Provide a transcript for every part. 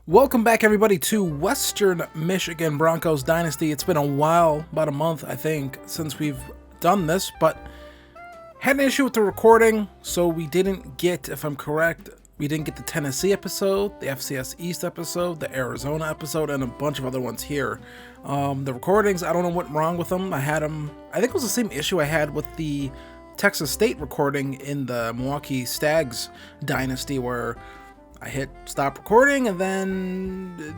Welcome back, everybody, to Western Michigan Broncos Dynasty. It's been a while, about a month, I think, since we've done this, but had an issue with the recording, so we didn't get, if I'm correct, we didn't get the Tennessee episode, the FCS East episode, the Arizona episode, and a bunch of other ones here. The recordings, I don't know what wrong with them. I think it was the same issue I had with the Texas State recording in the Milwaukee Stags Dynasty, where I hit stop recording and then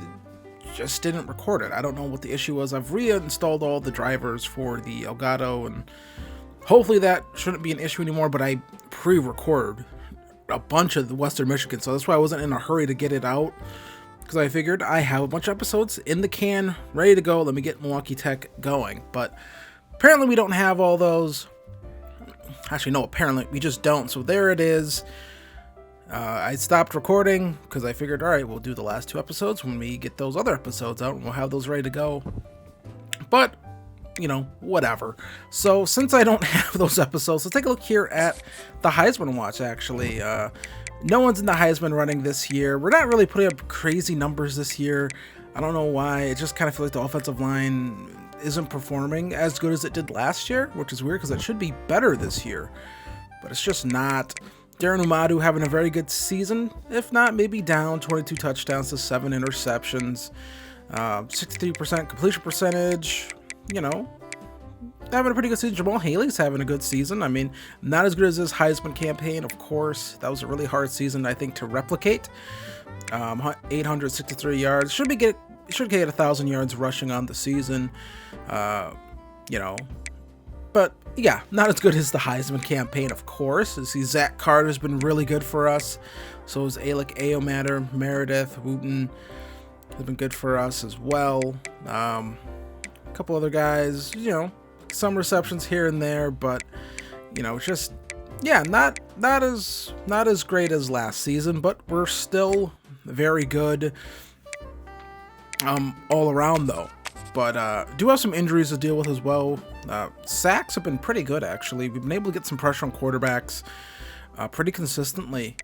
it just didn't record it. I don't know what the issue was. I've reinstalled all the drivers for the Elgato, and hopefully that shouldn't be an issue anymore, but I pre-recorded a bunch of the Western Michigan, so that's why I wasn't in a hurry to get it out, because I figured I have a bunch of episodes in the can, ready to go. Let me get Milwaukee Tech going. But apparently we don't have all those. Actually, no, apparently we just don't. So there it is. I stopped recording because I figured, all right, we'll do the last two episodes when we get those other episodes out, and we'll have those ready to go. But, whatever. So since I don't have those episodes, let's take a look here at the Heisman Watch, actually. No one's in the Heisman running this year. We're not really putting up crazy numbers this year. I don't know why. It just kind of feels like the offensive line isn't performing as good as it did last year, which is weird because it should be better this year. But it's just not. Darren Umadu having a very good season, if not maybe down, 22 touchdowns to 7 interceptions, 63% completion percentage, having a pretty good season. Jamal Haley's having a good season. I mean, not as good as his Heisman campaign, of course. That was a really hard season, I think, to replicate. 863 yards. Should get 1,000 yards rushing on the season, But, yeah, not as good as the Heisman campaign, of course. You see, Zach Carter's been really good for us. So is Alec Aomatter, Meredith, Wooten has been good for us as well. A couple other guys, some receptions here and there, but, just, yeah, not as great as last season, but we're still very good all around, though. But do have some injuries to deal with as well. Sacks have been pretty good, actually. We've been able to get some pressure on quarterbacks pretty consistently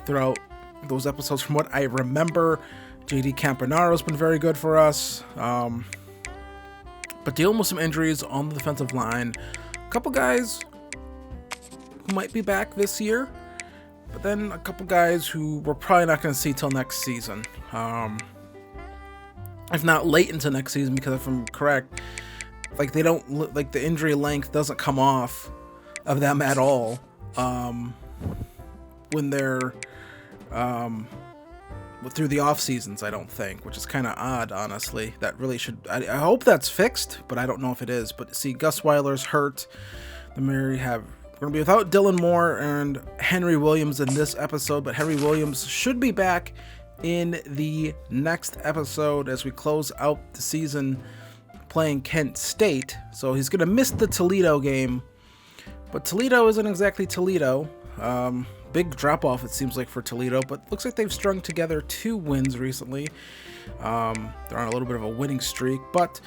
throughout those episodes. From what I remember, J.D. Campanaro's been very good for us. But dealing with some injuries on the defensive line. A couple guys who might be back this year, but then a couple guys who we're probably not going to see till next season. If not late into next season, because if I'm correct, they don't like the injury length doesn't come off of them at all when they're through the off seasons, I don't think, which is kind of odd, honestly. That really should. I hope that's fixed, but I don't know if it is. But see, Gus Weiler's hurt. We're gonna be without Dylan Moore and Henry Williams in this episode, but Henry Williams should be back in the next episode as we close out the season playing Kent State. So he's going to miss the Toledo game, but Toledo isn't exactly Toledo. Big drop off, it seems like, for Toledo, but looks like they've strung together 2 wins recently. They're on a little bit of a winning streak, but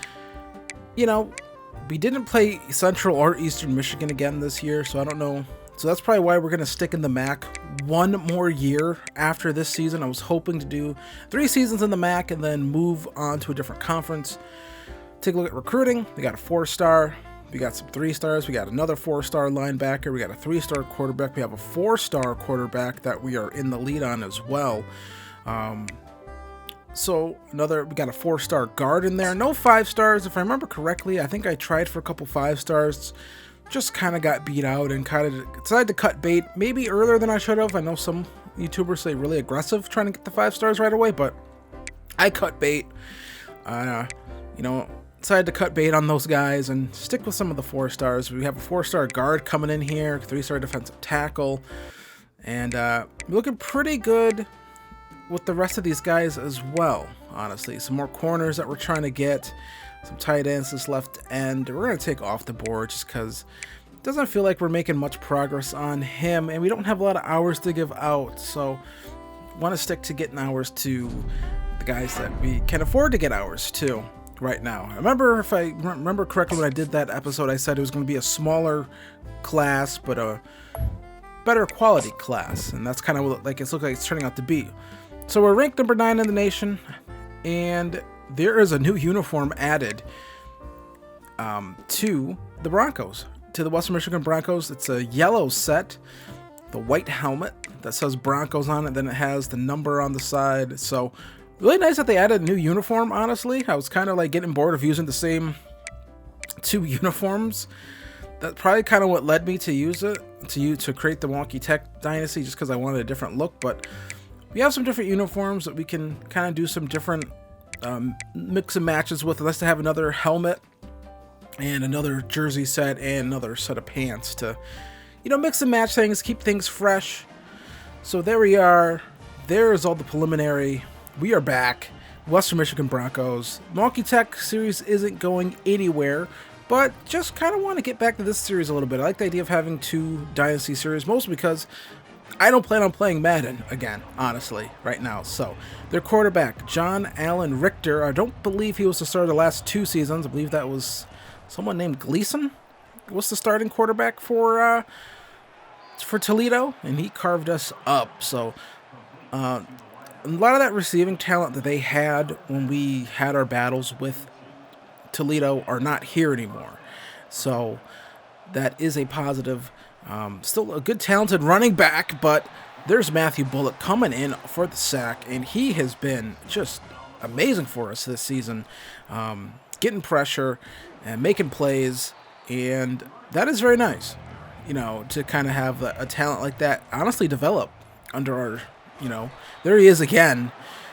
we didn't play Central or Eastern Michigan again this year, so I don't know. So that's probably why we're going to stick in the MAC one more year after this season. I was hoping to do 3 seasons in the MAC and then move on to a different conference. Take a look at recruiting. We got a 4-star. We got some 3-stars. We got another 4-star linebacker. We got a 3-star quarterback. We have a 4-star quarterback that we are in the lead on as well. We got a 4-star guard in there. No 5-stars. If I remember correctly, I think I tried for a couple 5-stars. Just kind of got beat out and kind of decided to cut bait maybe earlier than I should have. I know some YouTubers say really aggressive trying to get the 5-stars right away, but I cut bait. Decided to cut bait on those guys and stick with some of the 4-stars. We have a 4-star guard coming in here, 3-star defensive tackle, and looking pretty good with the rest of these guys as well, honestly. Some more corners that we're trying to get. Some tight ends, this left end. We're going to take off the board just because it doesn't feel like we're making much progress on him, and we don't have a lot of hours to give out, so want to stick to getting hours to the guys that we can afford to get hours to right now. I remember, if I remember correctly, when I did that episode, I said it was going to be a smaller class, but a better quality class, and that's kind of what it's turning out to be. So we're ranked number 9 in the nation, and there is a new uniform added to the Broncos, to the Western Michigan Broncos. It's a yellow set, the white helmet that says Broncos on it, then it has the number on the side. So really nice that they added a new uniform, honestly. I was kind of like getting bored of using the same 2 uniforms. That's probably kind of what led me to use it, to create the Wonky Tech Dynasty, just because I wanted a different look. But we have some different uniforms that we can kind of do some different mix and matches with. Let's have another helmet and another jersey set and another set of pants to, mix and match things, keep things fresh. So there we are. There is all the preliminary. We are back. Western Michigan Broncos. Wonky Tech series isn't going anywhere, but just kind of want to get back to this series a little bit. I like the idea of having 2 Dynasty series, mostly because I don't plan on playing Madden again, honestly, right now. So, their quarterback, John Allen Richter, I don't believe he was the starter the last 2 seasons. I believe that was someone named Gleason was the starting quarterback for Toledo, and he carved us up. So, a lot of that receiving talent that they had when we had our battles with Toledo are not here anymore. So, that is a positive. Still a good, talented running back, but there's Matthew Bullock coming in for the sack, and he has been just amazing for us this season, getting pressure and making plays, and that is very nice, to kind of have a talent like that honestly develop under our, there he is again.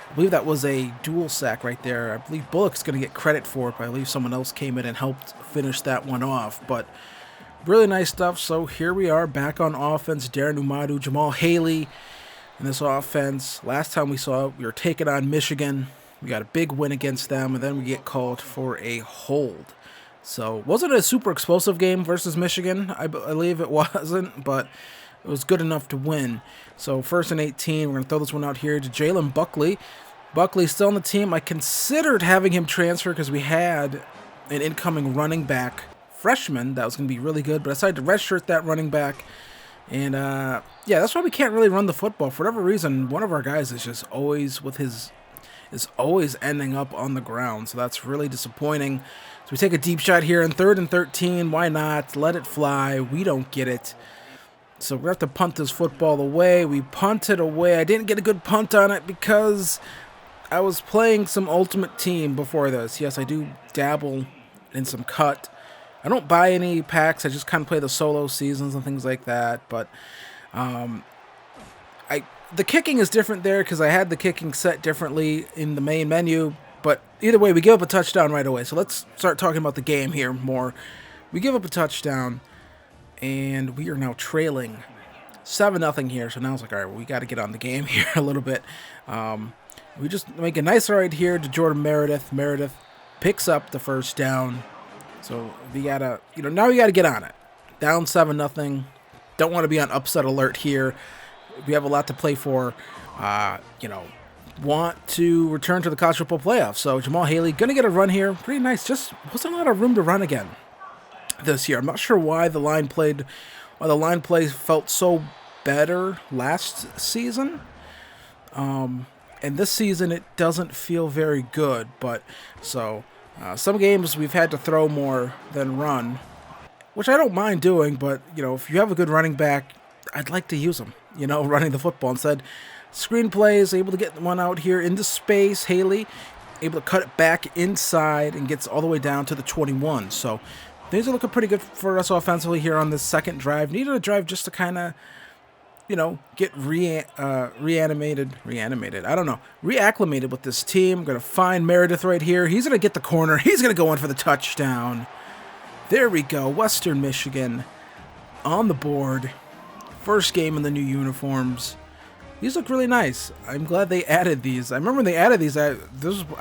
I believe that was a dual sack right there. I believe Bullock's going to get credit for it, but I believe someone else came in and helped finish that one off, but really nice stuff. So here we are back on offense. Darren Umadu, Jamal Haley in this offense. Last time we saw it, we were taking on Michigan. We got a big win against them, and then we get called for a hold. So wasn't a super explosive game versus Michigan. I believe it wasn't, but it was good enough to win. So 1st and 18. We're going to throw this one out here to Jalen Buckley. Buckley's still on the team. I considered having him transfer because we had an incoming running back freshman that was going to be really good, but I decided to redshirt that running back. And that's why we can't really run the football. For whatever reason, one of our guys is just always always ending up on the ground. So that's really disappointing. So we take a deep shot here in 3rd and 13. Why not? Let it fly. We don't get it. So we have to punt this football away. We punt it away. I didn't get a good punt on it because I was playing some Ultimate Team before this. Yes, I do dabble in some cut. I don't buy any packs. I just kind of play the solo seasons and things like that. But the kicking is different there because I had the kicking set differently in the main menu. But either way, we give up a touchdown right away. So let's start talking about the game here more. We give up a touchdown, and we are now trailing 7-0 here. So now it's like, all right, well, we got to get on the game here a little bit. We just make a nice ride here to Jordan Meredith. Meredith picks up the first down. So we gotta, now we gotta get on it. Down 7-0. Don't want to be on upset alert here. We have a lot to play for. Want to return to the college football playoffs. So Jamal Haley gonna get a run here. Pretty nice. Just wasn't a lot of room to run again this year. I'm not sure why the line play felt so better last season. And this season it doesn't feel very good. But so. Some games we've had to throw more than run, which I don't mind doing, but, if you have a good running back, I'd like to use him, running the football instead. Screenplays, able to get one out here into space. Haley, able to cut it back inside and gets all the way down to the 21. So things are looking pretty good for us offensively here on this second drive. Needed a drive just to kind of, get reacclimated with this team. Going to find Meredith right here. He's going to get the corner. He's going to go in for the touchdown. There we go. Western Michigan on the board. First game in the new uniforms. These look really nice. I'm glad they added these. I remember when they added these, I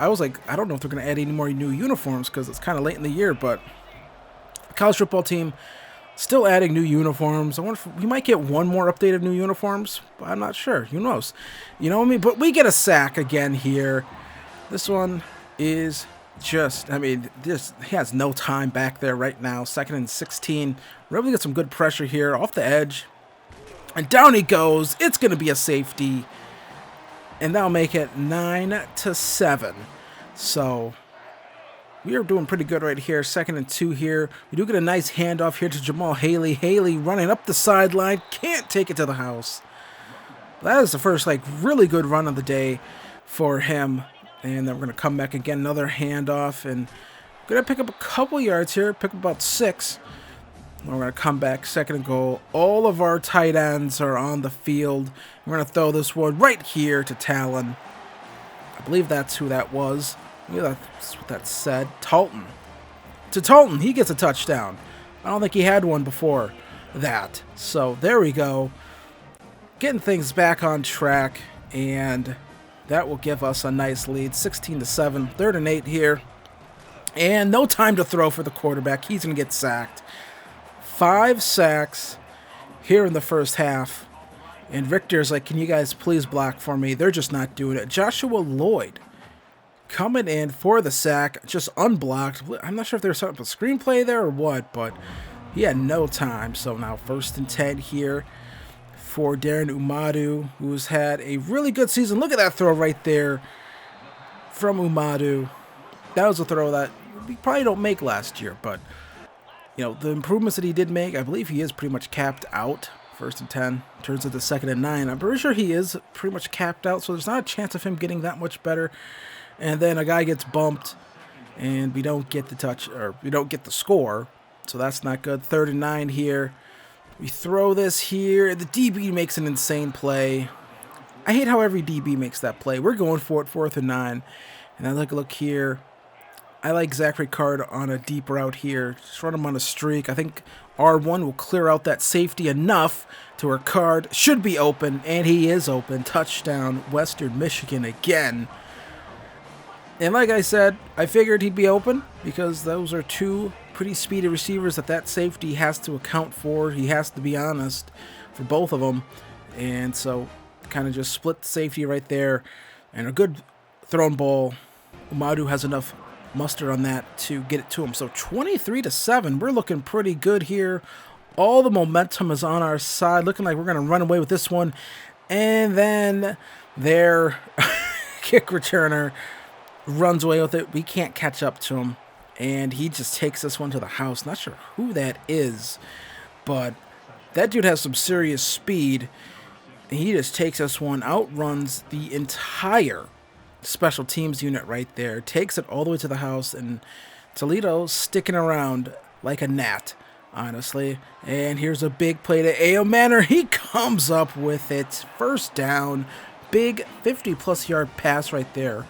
was like, I don't know if they're going to add any more new uniforms because it's kind of late in the year, but the college football team still adding new uniforms. I wonder if we might get one more updated new uniforms, but I'm not sure. Who knows? You know what I mean? But we get a sack again here. This one is just, this he has no time back there right now. 2nd and 16. We're able to get some good pressure here off the edge. And down he goes. It's going to be a safety. and that'll make it 9-7. So we are doing pretty good right here. 2nd and 2 here. We do get a nice handoff here to Jamal Haley. Haley running up the sideline. Can't take it to the house. That is the first, really good run of the day for him. And then we're going to come back again. Another handoff. And going to pick up a couple yards here. Pick up about 6. We're going to come back. 2nd and goal. All of our tight ends are on the field. We're going to throw this one right here to Talon. I believe that's who that was. Yeah, that's what that said. Talton. To Talton, he gets a touchdown. I don't think he had one before that. So there we go. Getting things back on track, and that will give us a nice lead. 16-7. 3rd and 8 here. And no time to throw for the quarterback. He's going to get sacked. 5 sacks here in the first half. And Victor's like, can you guys please block for me? They're just not doing it. Joshua Lloyd coming in for the sack, just unblocked. I'm not sure if there was something with a screenplay there or what, but he had no time. So now 1st and 10 here for Darren Umadu, who's had a really good season. Look at that throw right there from Umadu. That was a throw that we probably don't make last year, but the improvements that he did make, I believe he is pretty much capped out. 1st and 10, turns into 2nd and 9. I'm pretty sure he is pretty much capped out, so there's not a chance of him getting that much better. And then a guy gets bumped, and we don't get the touch, or we don't get the score, so that's not good. 3rd and 9 here. We throw this here. The DB makes an insane play. I hate how every DB makes that play. We're going for it, 4th and 9. And I look here. I like Zachary Card on a deep route here. Just run him on a streak. I think R1 will clear out that safety enough to where Card should be open, and he is open. Touchdown, Western Michigan again. And like I said, I figured he'd be open because those are 2 pretty speedy receivers that safety has to account for. He has to be honest for both of them. And so kind of just split the safety right there. And a good thrown ball. Umadu has enough muster on that to get it to him. So 23-7, we're looking pretty good here. All the momentum is on our side. Looking like we're going to run away with this one. And then their kick returner runs away with it. We can't catch up to him, and he just takes this one to the house. Not sure who that is, but that dude has some serious speed. He just takes this one, outruns the entire special teams unit right there, takes it all the way to the house, and Toledo sticking around like a gnat, honestly. And here's a big play to A.O. Manor. He comes up with it. 1st down, big 50-plus yard pass right there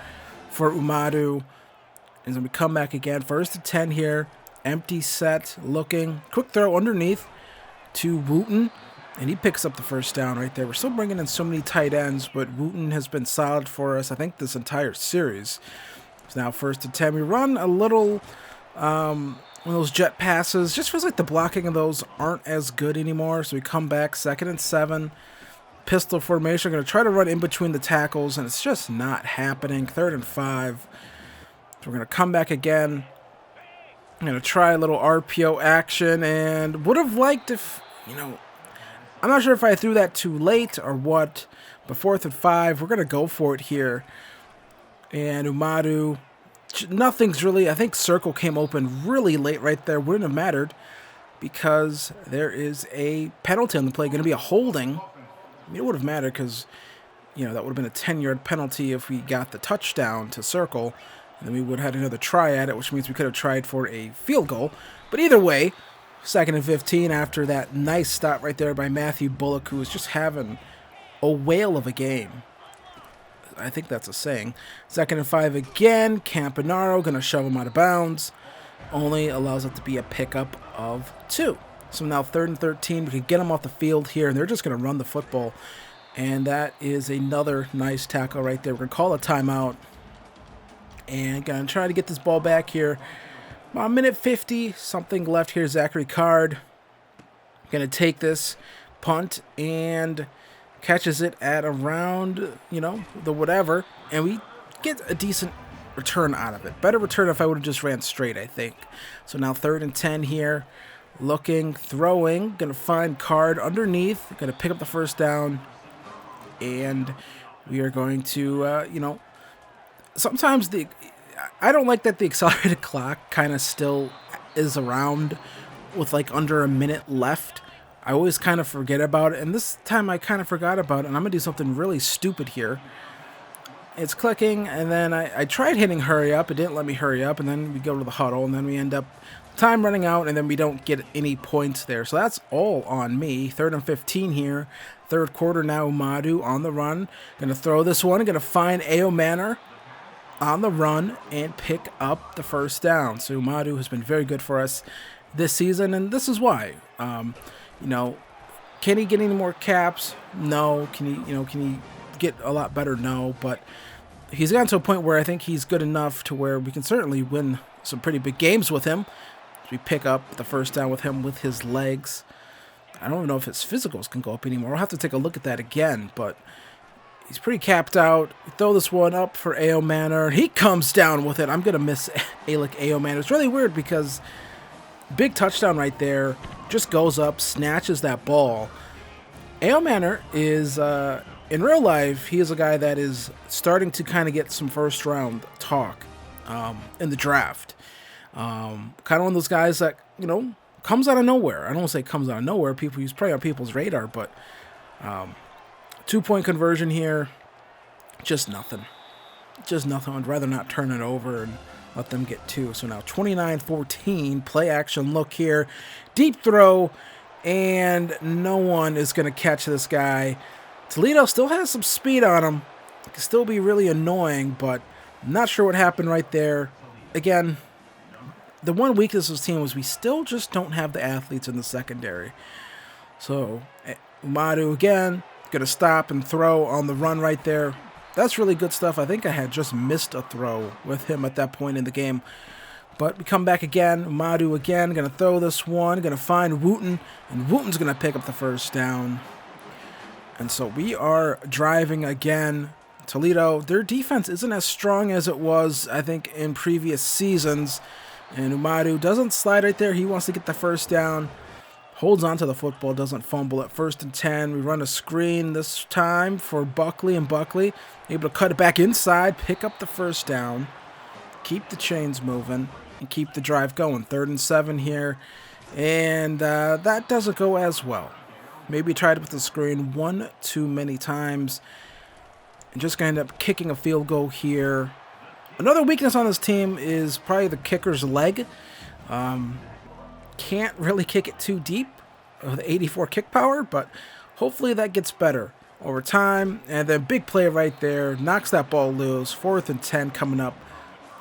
for Umadu. And then we come back again. 1st and 10 here. Empty set, looking. Quick throw underneath to Wooten. And he picks up the 1st down right there. We're still bringing in so many tight ends, but Wooten has been solid for us, I think, this entire series. So now 1st and 10. We run a little one of those jet passes. Just feels like the blocking of those aren't as good anymore. So we come back 2nd and 7. Pistol formation. We're going to try to run in between the tackles, and it's just not happening. 3rd and 5. So we're going to come back again. I'm going to try a little RPO action, and would have liked if, I'm not sure if I threw that too late or what, but 4th and 5. We're going to go for it here. And Umadu, nothing's really, I think circle came open really late right there. Wouldn't have mattered because there is a penalty on the play. Going to be a holding. It would have mattered because, that would have been a 10-yard penalty if we got the touchdown to circle. And then we would have had another try at it, which means we could have tried for a field goal. But either way, 2nd and 15 after that nice stop right there by Matthew Bullock, who was just having a whale of a game. I think that's a saying. 2nd and 5 again. Campanaro going to shove him out of bounds. Only allows it to be a pickup of 2. So now 3rd and 13, we can get them off the field here, and they're just going to run the football. And that is another nice tackle right there. We're going to call a timeout. And going to try to get this ball back here. About a minute 50, something left here. Zachary Card going to take this punt and catches it at around, the whatever. And we get a decent return out of it. Better return if I would have just ran straight, I think. So now 3rd and 10 here. Looking, throwing, going to find Card underneath, going to pick up the 1st down, and We are going to, sometimes I don't like that the accelerated clock kind of still is around with like under a minute left. I always kind of forget about it, and this time I kind of forgot about it, and I'm going to do something really stupid here. It's clicking, and then I tried hitting hurry up. It didn't let me hurry up, and then we go to the huddle, and then we end up time running out, and then we don't get any points there. So that's all on me. 3rd and 15 here. Third quarter now, Umadu on the run. Going to throw this one. Going to find Ao Manor on the run and pick up the first down. So Umadu has been very good for us this season, and this is why. Can he get any more caps? No. Can he get a lot better? No. But he's gotten to a point where I think he's good enough to where we can certainly win some pretty big games with him. We pick up the first down with him with his legs. I don't know if his physicals can go up anymore. I'll have to take a look at that again, but he's pretty capped out. Throw this one up for Ao Manor. He comes down with it. I'm going to miss Alec Ao Manor. It's really weird because big touchdown right there. Just goes up, snatches that ball. Ao Manor is, in real life, he is a guy that is starting to kind of get some first-round talk in the draft. Kind of one of those guys that, comes out of nowhere. I don't want to say comes out of nowhere. He's probably on people's radar, but 2-point conversion here, just nothing. Just nothing. I'd rather not turn it over and let them get 2. So now 29-14, play action look here. Deep throw, and no one is going to catch this guy. Toledo still has some speed on him. It can still be really annoying, but I'm not sure what happened right there. Again, the one weakness of this team was we still just don't have the athletes in the secondary. So Umadu again, going to stop and throw on the run right there. That's really good stuff. I think I had just missed a throw with him at that point in the game. But we come back again. Umadu again, going to throw this one, going to find Wooten, and Wooten's going to pick up the first down. And so we are driving again. Toledo, their defense isn't as strong as it was, I think, in previous seasons. And Umadu doesn't slide right there. He wants to get the first down. Holds on to the football, doesn't fumble at 1st and 10. We run a screen this time for Buckley, and Buckley able to cut it back inside, pick up the first down, keep the chains moving, and keep the drive going. 3rd and 7 here, and that doesn't go as well. Maybe tried it with the screen one too many times, and just going to end up kicking a field goal here. Another weakness on this team is probably the kicker's leg. Can't really kick it too deep with 84 kick power, but hopefully that gets better over time. And then big play right there, knocks that ball loose. 4th and 10 coming up.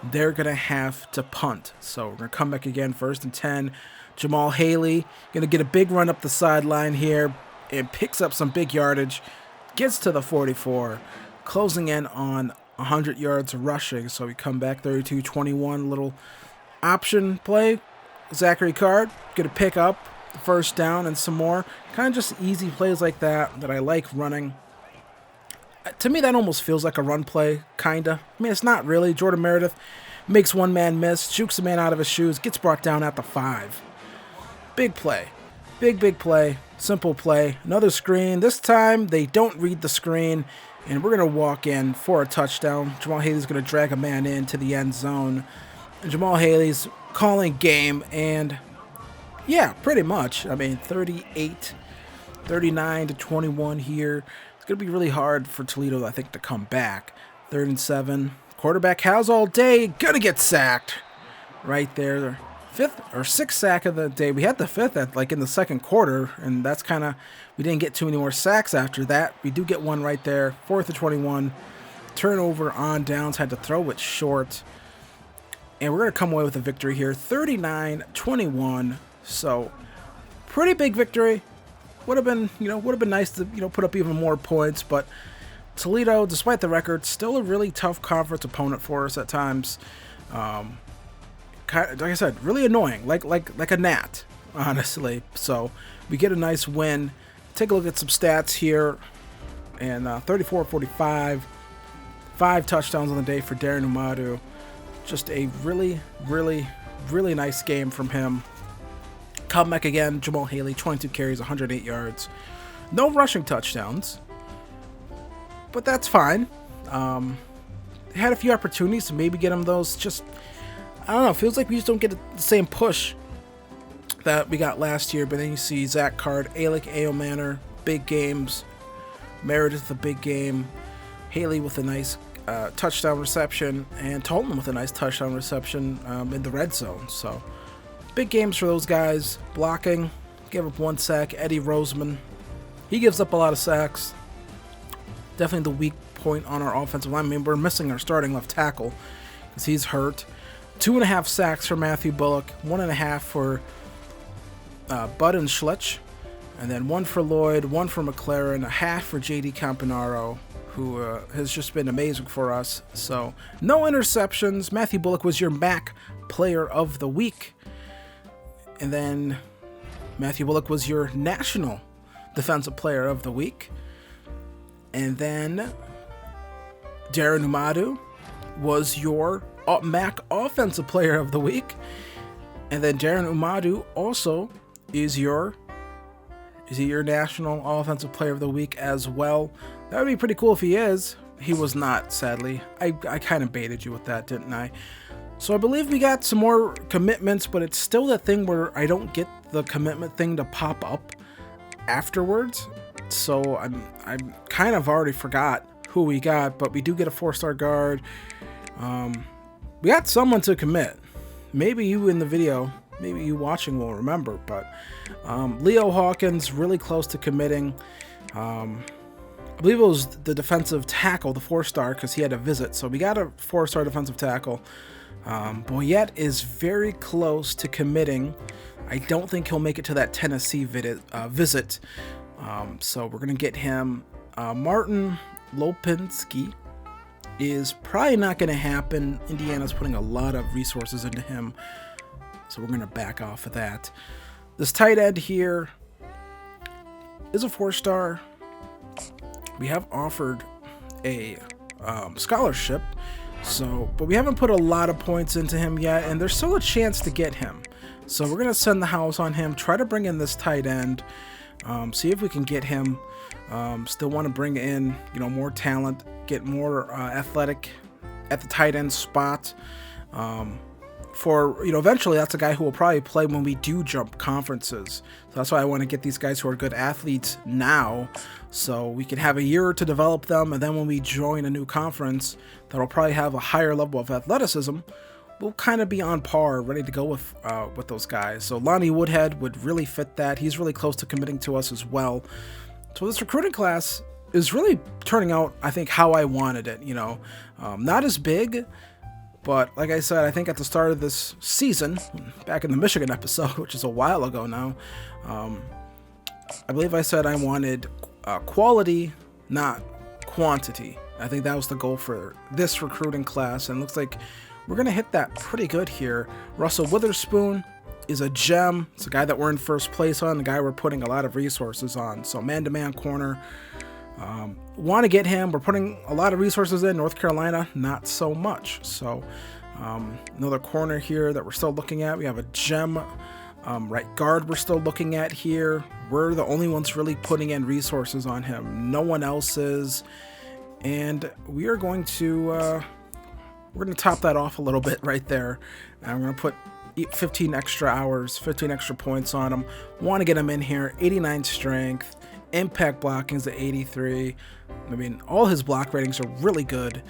They're going to have to punt. So we're going to come back again, 1st and 10. Jamal Haley going to get a big run up the sideline here and picks up some big yardage. Gets to the 44, closing in on 100 yards rushing. So we come back 32-21, little option play. Zachary Card going to pick up the first down and some more. Kind of just easy plays like that I like running. To me, that almost feels like a run play, kind of. I mean, it's not really. Jordan Meredith makes one man miss, jukes a man out of his shoes, gets brought down at the 5. Big play. Big play. Simple play. Another screen. This time, they don't read the screen, and we're going to walk in for a touchdown. Jamal Haley's going to drag a man into the end zone. And Jamal Haley's calling game, and yeah, pretty much. I mean, 39-21 here. It's going to be really hard for Toledo, I think, to come back. 3rd and 7. Quarterback has all day. Going to get sacked right there. 5th or 6th sack of the day. We had the 5th in the second quarter, and that's kind of, we didn't get too many more sacks after that. We do get one right there. 4th and 21. Turnover on downs. Had to throw it short. And we're going to come away with a victory here, 39-21. So, pretty big victory. Would have been nice to, put up even more points. But Toledo, despite the record, still a really tough conference opponent for us at times. Like I said, really annoying, like a gnat, honestly. So, we get a nice win. Take a look at some stats here. And 34-45, 5 touchdowns on the day for Darren Umadu. Just a really, really, really nice game from him. Come back again, Jamal Haley, 22 carries, 108 yards. No rushing touchdowns. but that's fine. They had a few opportunities to maybe get him those. Just, I don't know, feels like we just don't get the same push that we got last year. But then you see Zach Card, Alec Aomanor, big games. Meredith, the big game. Haley with a nice touchdown reception. And Tolton with a nice touchdown reception in the red zone. So, big games for those guys. Blocking, give up 1 sack. Eddie Roseman, he gives up a lot of sacks. Definitely the weak point on our offensive line. I mean, we're missing our starting left tackle because he's hurt. 2.5 sacks for Matthew Bullock. 1.5 for Bud and Schlich. And then 1 for Lloyd, 1 for McLaren, 1/2 for J.D. Campanaro, who has just been amazing for us. So, no interceptions. Matthew Bullock was your MAC Player of the Week. And then Matthew Bullock was your National Defensive Player of the Week. And then Darren Umadu was your MAC Offensive Player of the Week. And then Darren Umadu also is he your National Offensive Player of the Week as well? That would be pretty cool if he is. He was not, sadly. I kind of baited you with that, didn't I? So I believe we got some more commitments, but it's still that thing where I don't get the commitment thing to pop up afterwards. So I'm kind of already forgot who we got, but we do get a 4-star guard. We got someone to commit. Maybe you in the video, maybe you watching will remember, but Leo Hawkins really close to committing. I believe it was the defensive tackle, the 4-star, because he had a visit. So we got a 4-star defensive tackle. Boyette is very close to committing. I don't think he'll make it to that Tennessee visit. So we're going to get him. Martin Lopinski is probably not going to happen. Indiana's putting a lot of resources into him. So we're going to back off of that. This tight end here is a 4-star. We have offered a scholarship. But we haven't put a lot of points into him yet, and there's still a chance to get him. So we're going to send the house on him, try to bring in this tight end, see if we can get him. Still want to bring in, more talent, get more athletic at the tight end spot. Eventually that's a guy who will probably play when we do jump conferences. So that's why I want to get these guys who are good athletes now, so we can have a year to develop them, and then when we join a new conference that'll probably have a higher level of athleticism, we'll kind of be on par, ready to go with those guys. So Lonnie Woodhead would really fit that. He's really close to committing to us as well. So this recruiting class is really turning out, I think, how I wanted it. Not as big, but like I said, I think at the start of this season, back in the Michigan episode, which is a while ago now, I believe I said I wanted quality, not quantity. I think that was the goal for this recruiting class, and it looks like we're going to hit that pretty good here. Russell Witherspoon is a gem. It's a guy that we're in first place on, the guy we're putting a lot of resources on. So man-to-man corner. Want to get him. We're putting a lot of resources in. North Carolina, not so much. So another corner here that we're still looking at. We have a gem right guard we're still looking at here. We're the only ones really putting in resources on him. No one else is. And we are going to top that off a little bit right there. And I'm going to put 15 extra hours, 15 extra points on him. Want to get him in here. 89 strength. Impact blocking is at 83. I mean, all his block ratings are really good.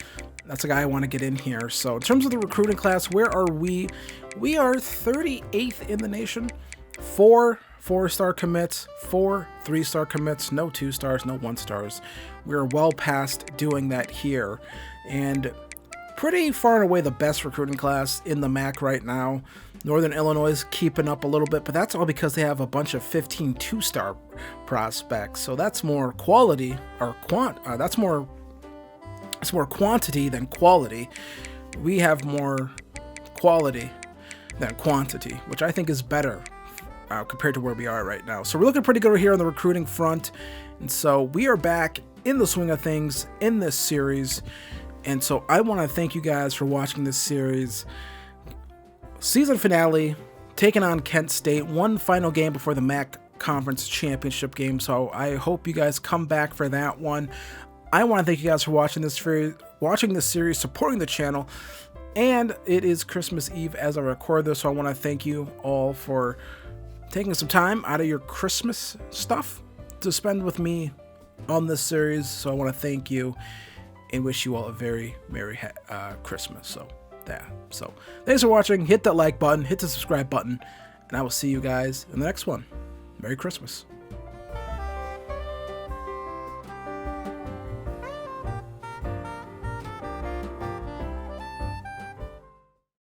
That's a guy I want to get in here. So in terms of the recruiting class, where are we? We are 38th in the nation. 4 4-star commits, 4 3-star commits, no 2-stars, no 1-stars. We're well past doing that here. And pretty far and away the best recruiting class in the MAC right now. Northern Illinois is keeping up a little bit, but that's all because they have a bunch of 15 2-star prospects. So that's more quality, or that's more quantity than quality. We have more quality than quantity, which I think is better compared to where we are right now. So we're looking pretty good here on the recruiting front. And so we are back in the swing of things in this series. And so I want to thank you guys for watching this series. Season finale, taking on Kent State, one final game before the MAC Conference Championship game. So I hope you guys come back for that one. I want to thank you guys for watching this series, supporting the channel. And it is Christmas Eve as I record this, so I want to thank you all for taking some time out of your Christmas stuff to spend with me on this series. So I want to thank you and wish you all a very Merry Christmas. So thanks for watching. Hit that like button, hit the subscribe button, and I will see you guys in the next one. Merry Christmas.